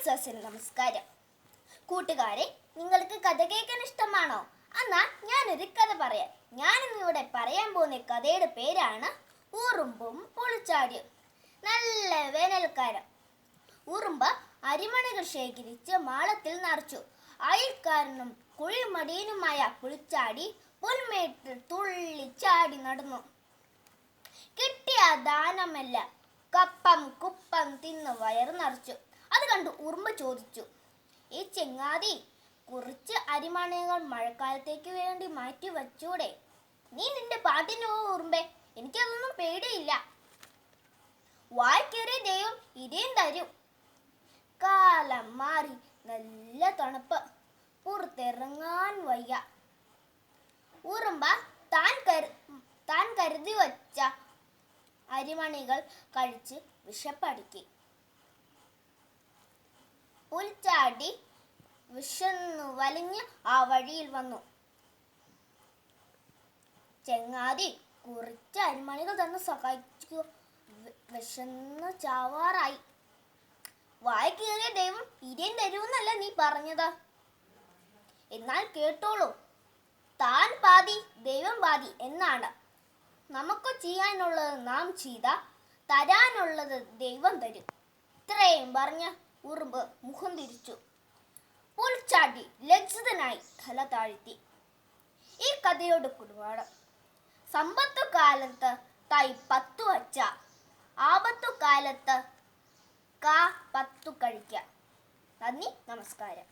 സസിൽ നമസ്കാരം. കൂട്ടുകാരെ, നിങ്ങൾക്ക് കഥ കേൾക്കാൻ ഇഷ്ടമാണോ? എന്നാൽ ഞാനൊരു കഥ പറയാം. ഞാനിന്നിവിടെ പറയാൻ പോകുന്ന കഥയുടെ പേരാണ് ഉറുമ്പും പുളിച്ചാടിയും. നല്ല വേനൽക്കാലം. ഉറുമ്പ് അരിമണികൾ ശേഖരിച്ച് മാളത്തിൽ നിറച്ചു. അയൽക്കാരനും കുഴിമടിയനുമായ പുളിച്ചാടി പുൽമേട്ടിൽ തുള്ളിച്ചാടി നടന്നു. കിട്ടിയ ദാനമെല്ലാം കപ്പം കുപ്പം തിന്ന് വയറ് നിറച്ചു. അത് കണ്ട് ഉറുമ്പ് ചോദിച്ചു, ഈ ചെങ്ങാതി, കുറച്ച് അരിമണികൾ മഴക്കാലത്തേക്ക് വേണ്ടി മാറ്റി വച്ചൂടെ? നീ നിന്റെ പാട്ടിന് പോ ഉറുമ്പേ, എനിക്കതൊന്നും പേടിയില്ല. വായ്ക്കേറിയ ദൈവം ഇതേം തരും. കാലം മാറി, നല്ല തണുപ്പ്, പുറത്തിറങ്ങാൻ വയ്യ. ഉറുമ്പ താൻ കരുതി വച്ച അരിമണികൾ കഴിച്ച് വിശപ്പടക്കി. പുൽച്ചാടി വിശന്നു വലിഞ്ഞ് ആ വഴിയിൽ വന്നു. ചെങ്ങാതി, കുറച്ച് അരിമണികൾ തന്ന് സഹായിച്ചു, വിശന്ന് ചാവാറായി. വായ കീറിയ ദൈവം ഇരയും തരൂന്നല്ല നീ പറഞ്ഞത്. എന്നാൽ കേട്ടോളൂ, താൻ പാതി ദൈവം പാതി എന്നാണ്. നമുക്ക് ചെയ്യാനുള്ളത് നാം ചെയ്താൽ തരാനുള്ളത് ദൈവം തരും. ഇത്രയും പറഞ്ഞ് ഉറുമ്പ് മുഖം തിരിച്ചു. പുൽച്ചാടി ലജ്ജിതനായി തല താഴ്ത്തി. ഈ കഥയോട് കുടുംബാണ്. സമ്പത്തു കാലത്ത് തൈ 10 വച്ച, ആപത്തു കാലത്ത് കാ 10 കഴിക്കാം. നന്ദി, നമസ്കാരം.